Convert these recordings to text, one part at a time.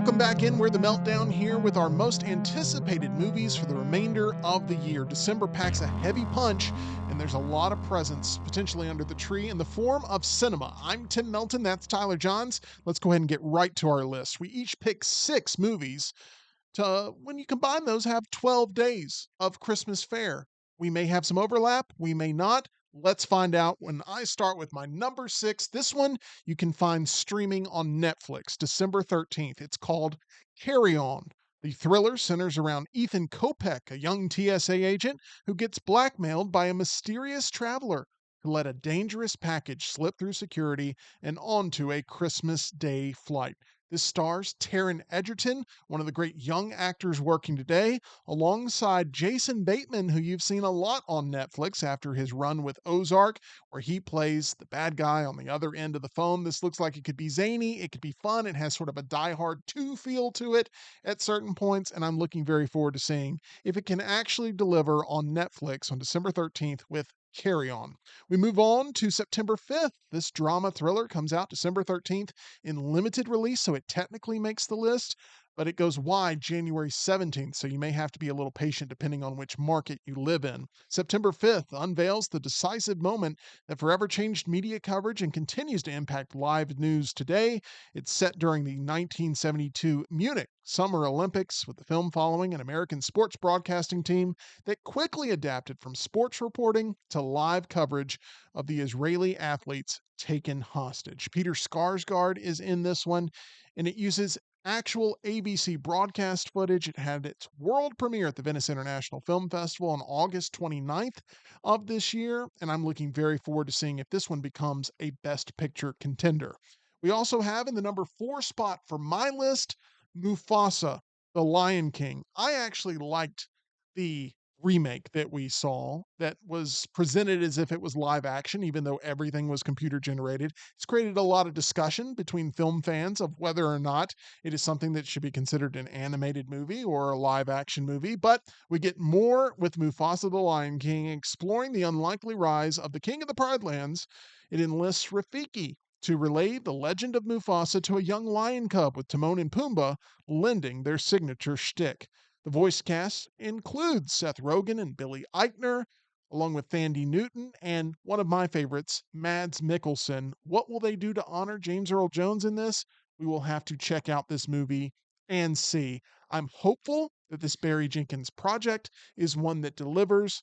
Welcome back in. We're the Meltdown here with our most anticipated movies for the remainder of the year. December packs a heavy punch, and there's a lot of presents potentially under the tree in the form of cinema. I'm Tim Melton. That's Tyler Johns. Let's go ahead and get right to our list. We each pick 6 movies to, when you combine those, have 12 days of Christmas fare. We may have some overlap, we may not. Let's find out when I start with my number 6. This one you can find streaming on Netflix, December 13th. It's called Carry On. The thriller centers around Ethan Kopech, a young TSA agent who gets blackmailed by a mysterious traveler who let a dangerous package slip through security and onto a Christmas Day flight. This stars Taron Egerton, one of the great young actors working today, alongside Jason Bateman, who you've seen a lot on Netflix after his run with Ozark, where he plays the bad guy on the other end of the phone. This looks like it could be zany, it could be fun, it has sort of a Die Hard 2 feel to it at certain points, and I'm looking very forward to seeing if it can actually deliver on Netflix on December 13th with Carry On. We move on to September 5th. This drama thriller comes out December 13th in limited release, so it technically makes the list, but it goes wide January 17th, so you may have to be a little patient depending on which market you live in. September 5th unveils the decisive moment that forever changed media coverage and continues to impact live news today. It's set during the 1972 Munich Summer Olympics, with the film following an American sports broadcasting team that quickly adapted from sports reporting to live coverage of the Israeli athletes taken hostage. Peter Skarsgård is in this one, and it uses actual ABC broadcast footage. It had its world premiere at the Venice International Film Festival on August 29th of this year, and I'm looking very forward to seeing if this one becomes a Best Picture contender. We also have in the number 4 spot for my list Mufasa, The Lion King. I actually liked the remake that we saw that was presented as if it was live action, even though everything was computer generated. It's created a lot of discussion between film fans of whether or not it is something that should be considered an animated movie or a live action movie. But we get more with Mufasa the Lion King, exploring the unlikely rise of the King of the Pride Lands. It enlists Rafiki to relay the legend of Mufasa to a young lion cub, with Timon and Pumbaa lending their signature shtick. The voice cast includes Seth Rogen and Billy Eichner, along with Thandie Newton and one of my favorites, Mads Mikkelsen. What will they do to honor James Earl Jones in this? We will have to check out this movie and see. I'm hopeful that this Barry Jenkins project is one that delivers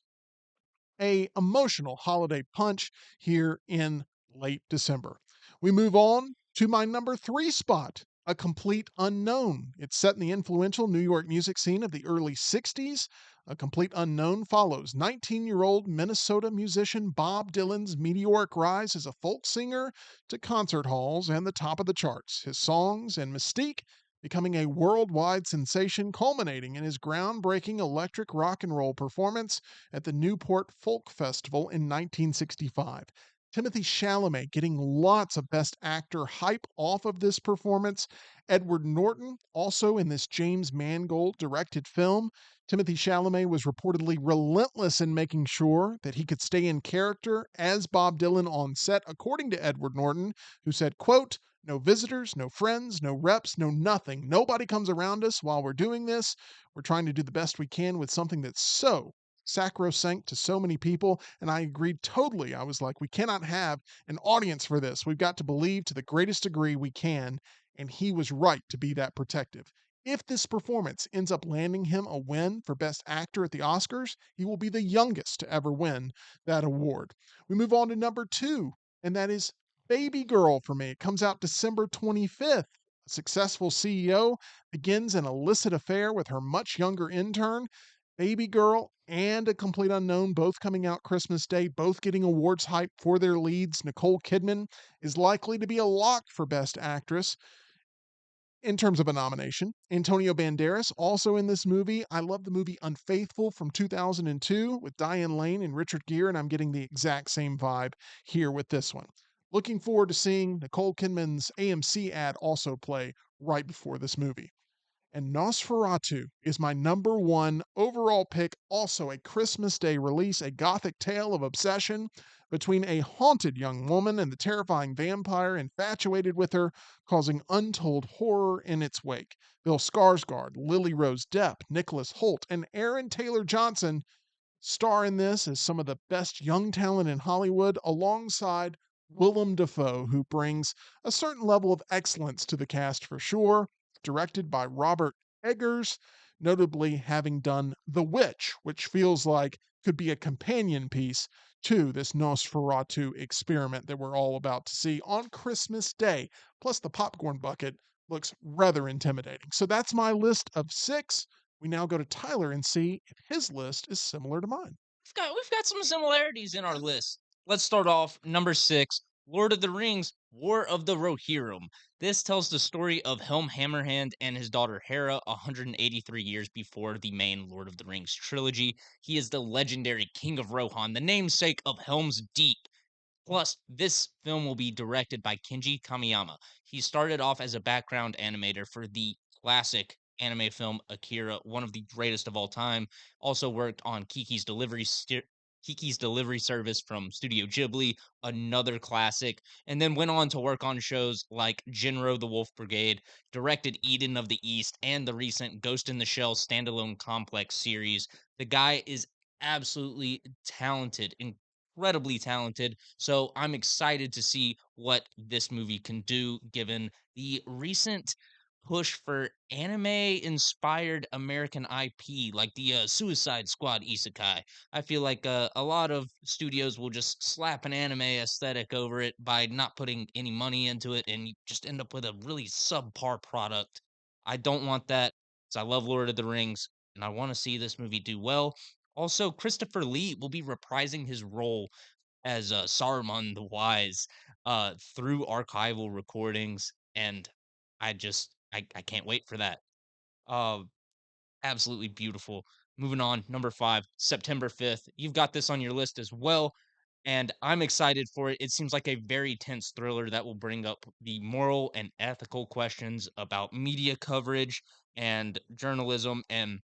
a emotional holiday punch here in late December. We move on to my number 3 spot, A Complete Unknown. It's set in the influential New York music scene of the early 60s. A Complete Unknown follows 19-year-old Minnesota musician Bob Dylan's meteoric rise as a folk singer to concert halls and the top of the charts. His songs and mystique becoming a worldwide sensation, culminating in his groundbreaking electric rock and roll performance at the Newport Folk Festival in 1965. Timothy Chalamet getting lots of Best Actor hype off of this performance. Edward Norton, also in this James Mangold directed film. Timothy Chalamet was reportedly relentless in making sure that he could stay in character as Bob Dylan on set, according to Edward Norton, who said, quote, "No visitors, no friends, no reps, no nothing. Nobody comes around us while we're doing this. We're trying to do the best we can with something that's so sacrosanct to so many people." And I agreed totally. I was like, we cannot have an audience for this. We've got to believe to the greatest degree we can. And he was right to be that protective. If this performance ends up landing him a win for Best Actor at the Oscars, he will be the youngest to ever win that award. We move on to number 2, and that is Baby Girl for me. It comes out December 25th. A successful CEO begins an illicit affair with her much younger intern. Baby Girl and A Complete Unknown, both coming out Christmas Day, both getting awards hype for their leads. Nicole Kidman is likely to be a lock for Best Actress in terms of a nomination. Antonio Banderas also in this movie. I love the movie Unfaithful from 2002 with Diane Lane and Richard Gere, and I'm getting the exact same vibe here with this one. Looking forward to seeing Nicole Kidman's AMC ad also play right before this movie. And Nosferatu is my number one overall pick. Also, a Christmas Day release, a gothic tale of obsession between a haunted young woman and the terrifying vampire infatuated with her, causing untold horror in its wake. Bill Skarsgård, Lily Rose Depp, Nicholas Hoult, and Aaron Taylor Johnson star in this as some of the best young talent in Hollywood, alongside Willem Dafoe, who brings a certain level of excellence to the cast for sure. Directed by Robert Eggers, notably having done The Witch, which feels like could be a companion piece to this Nosferatu experiment that we're all about to see on Christmas Day. Plus, the popcorn bucket looks rather intimidating. So that's my list of six. We now go to Tyler and see if his list is similar to mine. We've got some similarities in our list. Let's start off number 6, Lord of the Rings, War of the Rohirrim. This tells the story of Helm Hammerhand and his daughter Hera 183 years before the main Lord of the Rings trilogy. He is the legendary King of Rohan, the namesake of Helm's Deep. Plus, this film will be directed by Kenji Kamiyama. He started off as a background animator for the classic anime film Akira, one of the greatest of all time. Also worked on Kiki's Delivery Service from Studio Ghibli, another classic, and then went on to work on shows like Jinro the Wolf Brigade, directed Eden of the East, and the recent Ghost in the Shell standalone complex series. The guy is absolutely talented, incredibly talented. So I'm excited to see what this movie can do given the recent push for anime inspired American IP like the Suicide Squad isekai. I feel like a lot of studios will just slap an anime aesthetic over it by not putting any money into it, and you just end up with a really subpar product. I don't want that, because I love Lord of the Rings and I want to see this movie do well. Also, Christopher Lee will be reprising his role as Saruman the Wise through archival recordings, and I can't wait for that. Uh, Absolutely beautiful. Moving on, number 5, September 5th. You've got this on your list as well, and I'm excited for it. It seems like a very tense thriller that will bring up the moral and ethical questions about media coverage and journalism and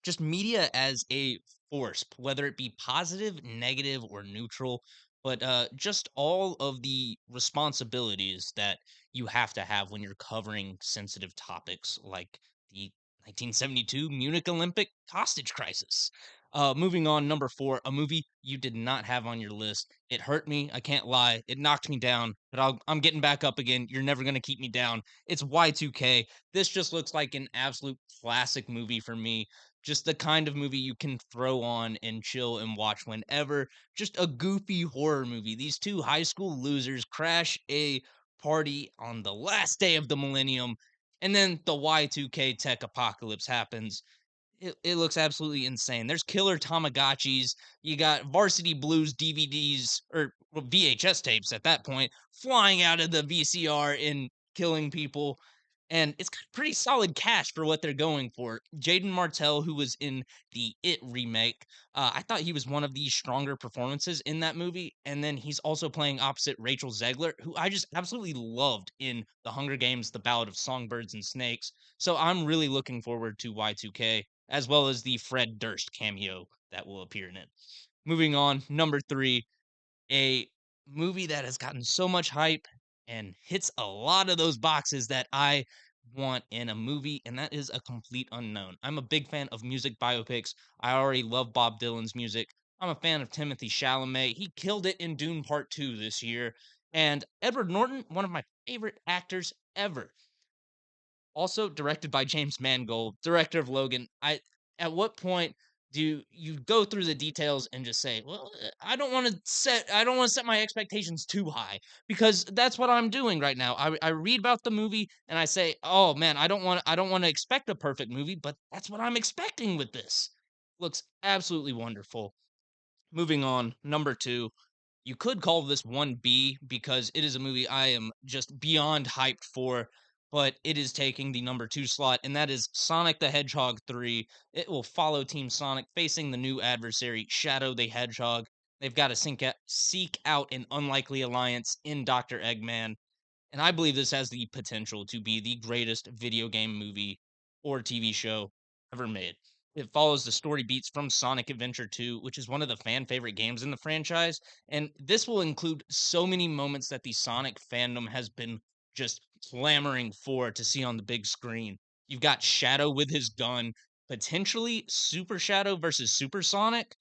just media as a force, whether it be positive, negative, or neutral, but just all of the responsibilities that you have to have when you're covering sensitive topics like the 1972 Munich Olympic hostage crisis. Moving on, number 4, a movie you did not have on your list. It hurt me. I can't lie. It knocked me down, but I'm getting back up again. You're never going to keep me down. It's Y2K. This just looks like an absolute classic movie for me, just the kind of movie you can throw on and chill and watch whenever. Just a goofy horror movie. These two high school losers crash a party on the last day of the millennium, and then the Y2K tech apocalypse happens. It looks absolutely insane. There's killer Tamagotchis. You got Varsity Blues DVDs or well, VHS tapes at that point flying out of the VCR and killing people. And it's got pretty solid cast for what they're going for. Jaden Martell, who was in the It remake, I thought he was one of the stronger performances in that movie. And then he's also playing opposite Rachel Zegler, who I just absolutely loved in The Hunger Games: The Ballad of Songbirds and Snakes. So I'm really looking forward to Y2K, as well as the Fred Durst cameo that will appear in it. Moving on, number 3, a movie that has gotten so much hype and hits a lot of those boxes that I want in a movie, and that is A Complete Unknown. I'm a big fan of music biopics. I already love Bob Dylan's music. I'm a fan of Timothy Chalamet. He killed it in Dune Part 2 this year. And Edward Norton, one of my favorite actors ever. Also directed by James Mangold, director of Logan. At what point do you go through the details and just say, "Well, I don't want to set my expectations too high," because that's what I'm doing right now. I read about the movie and I say, "Oh man, I don't want to expect a perfect movie, but that's what I'm expecting with this." Looks absolutely wonderful. Moving on, number 2, you could call this 1B because it is a movie I am just beyond hyped for, but it is taking the number 2 slot, and that is Sonic the Hedgehog 3. It will follow Team Sonic facing the new adversary, Shadow the Hedgehog. They've got to seek out an unlikely alliance in Dr. Eggman, and I believe this has the potential to be the greatest video game movie or TV show ever made. It follows the story beats from Sonic Adventure 2, which is one of the fan favorite games in the franchise. And this will include so many moments that the Sonic fandom has been just clamoring for to see on the big screen. You've got Shadow with his gun, potentially Super Shadow versus Super Sonic.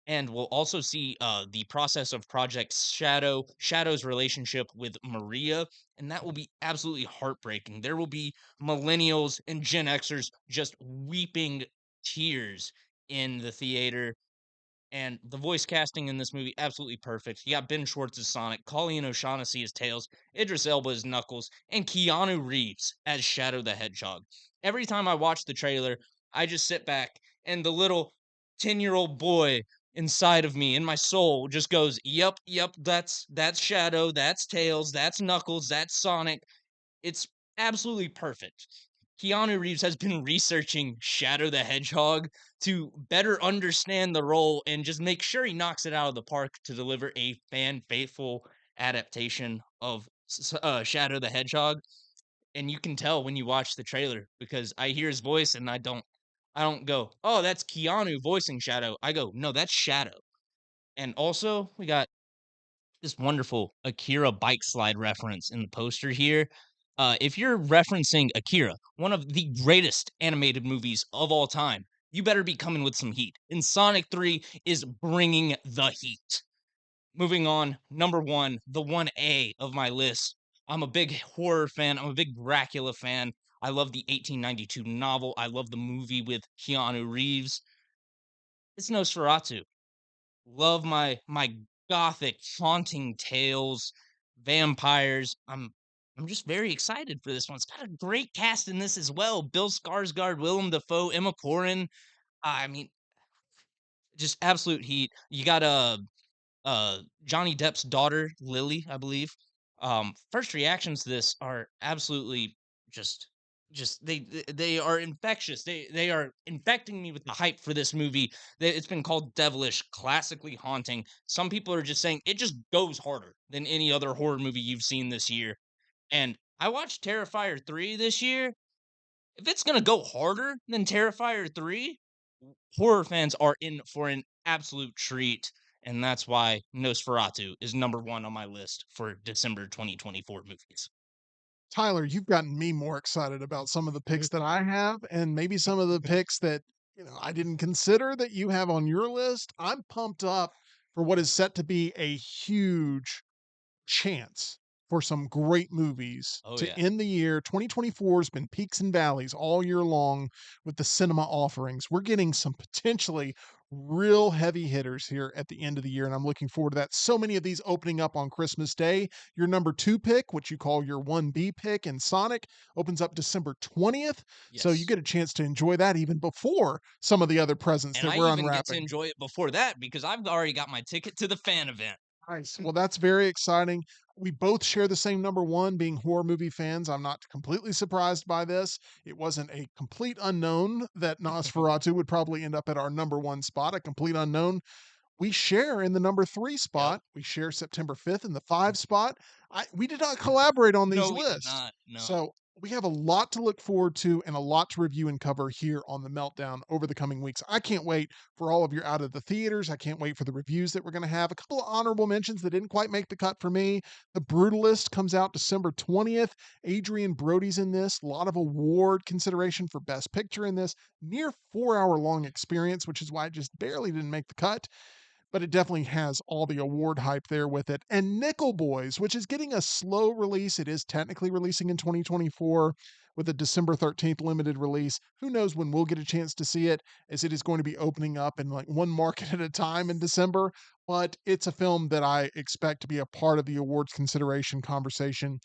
And we'll also see the process of Project Shadow, Shadow's relationship with Maria, and that will be absolutely heartbreaking. There will be millennials and Gen Xers just weeping tears in the theater. And the voice casting in this movie, absolutely perfect. You got Ben Schwartz as Sonic, Colleen O'Shaughnessy as Tails, Idris Elba as Knuckles, and Keanu Reeves as Shadow the Hedgehog. Every time I watch the trailer, I just sit back and the little 10-year-old boy inside of me, in my soul, just goes, "Yep, yep, that's Shadow, that's Tails, that's Knuckles, that's Sonic." It's absolutely perfect. Keanu Reeves has been researching Shadow the Hedgehog to better understand the role and just make sure he knocks it out of the park to deliver a fan faithful adaptation of Shadow the Hedgehog. And you can tell when you watch the trailer because I hear his voice and I don't go, "Oh, that's Keanu voicing Shadow." I go, "No, that's Shadow." And also, we got this wonderful Akira bike slide reference in the poster here. If you're referencing Akira, one of the greatest animated movies of all time, you better be coming with some heat. And Sonic 3 is bringing the heat. Moving on, number one, the 1A of my list. I'm a big horror fan. I'm a big Dracula fan. I love the 1892 novel. I love the movie with Keanu Reeves. It's Nosferatu. Love my gothic haunting tales, vampires. I'm just very excited for this one. It's got a great cast in this as well. Bill Skarsgård, Willem Dafoe, Emma Corrin. I mean, just absolute heat. You got Johnny Depp's daughter, Lily, I believe. First reactions to this are absolutely just they are infectious. They are infecting me with the hype for this movie. It's been called devilish, classically haunting. Some people are just saying it just goes harder than any other horror movie you've seen this year. And I watched Terrifier 3 this year. If it's gonna go harder than Terrifier 3, horror fans are in for an absolute treat, and that's why Nosferatu is number 1 on my list for December 2024 movies. Tyler, you've gotten me more excited about some of the picks that I have, and maybe some of the picks that I didn't consider that you have on your list. I'm pumped up for what is set to be a huge chance for some great movies Oh, to yeah. end the year. 2024 has been peaks and valleys all year long with the cinema offerings. We're getting some potentially real heavy hitters here at the end of the year, and I'm looking forward to that. So many of these opening up on Christmas Day. Your number two pick, what you call your 1B pick in Sonic, opens up December 20th. So you Yes. get a chance to enjoy that even before some of the other presents And that I we're even get to unwrapping. enjoy it before that because I've already got my ticket to the fan event. Nice. Well, that's very exciting. We both share the same number one, being horror movie fans. I'm not completely surprised by this. It wasn't a complete unknown that Nosferatu would probably end up at our number one spot, a complete unknown. We share in the number three Yep. spot. We share September 5th in the five spot. We did not collaborate on these No, we did lists. not. No. So we have a lot to look forward to and a lot to review and cover here on the Meltdown over the coming weeks. I can't wait for all of your out of the theaters. I can't wait for the reviews that we're going to have. A couple of honorable mentions that didn't quite make the cut for me. The Brutalist comes out December 20th. Adrian Brody's in this. A lot of award consideration for Best Picture in this. Near 4 hour long experience, which is why it just barely didn't make the cut, but it definitely has all the award hype there with it. And Nickel Boys, which is getting a slow release. It is technically releasing in 2024 with a December 13th limited release. Who knows when we'll get a chance to see it, as it is going to be opening up in like one market at a time in December. But it's a film that I expect to be a part of the awards consideration conversation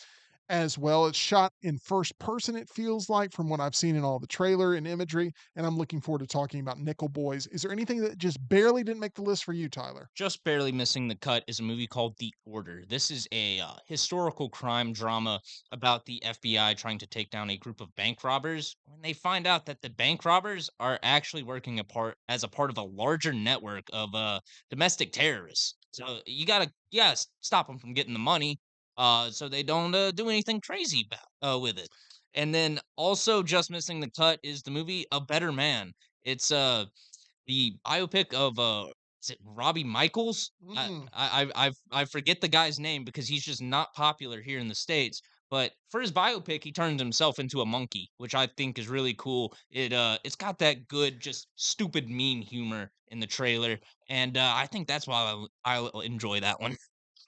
as well. It's shot in first person, it feels like, from what I've seen in all the trailer and imagery. And I'm looking forward to talking about Nickel Boys. Is there anything that just barely didn't make the list for you, Tyler? Just barely missing the cut is a movie called The Order. This is a historical crime drama about the FBI trying to take down a group of bank robbers when they find out that the bank robbers are actually working as a part of a larger network of domestic terrorists. So you gotta stop them from getting the money, so they don't do anything crazy with it. And then also just missing the cut is the movie A Better Man. It's the biopic of is it Robbie Michaels? Mm. I forget the guy's name because he's just not popular here in the States. But for his biopic, he turned himself into a monkey, which I think is really cool. It's got that good, just stupid mean humor in the trailer, and I think that's why I'll enjoy that one.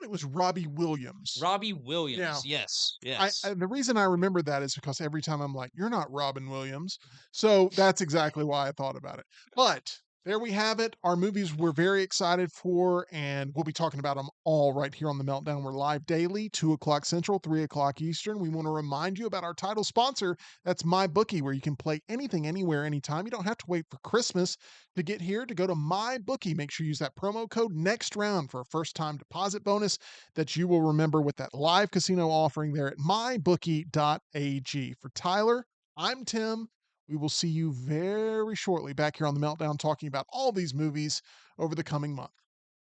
It was Robbie Williams. Robbie Yeah. Williams, yes, I yes. the reason I remember that is because every time I'm like, "You're not Robin Williams." So, that's exactly why I thought about it. But, there we have it, our movies we're very excited for, and we'll be talking about them all right here on The Meltdown. We're live daily, 2 o'clock Central, 3 o'clock Eastern. We wanna remind you about our title sponsor, that's MyBookie, where you can play anything, anywhere, anytime. You don't have to wait for Christmas to get here to go to MyBookie. Make sure you use that promo code next round for a first-time deposit bonus that you will remember with that live casino offering there at mybookie.ag. For Tyler, I'm Tim. We will see you very shortly back here on The Meltdown talking about all these movies over the coming month.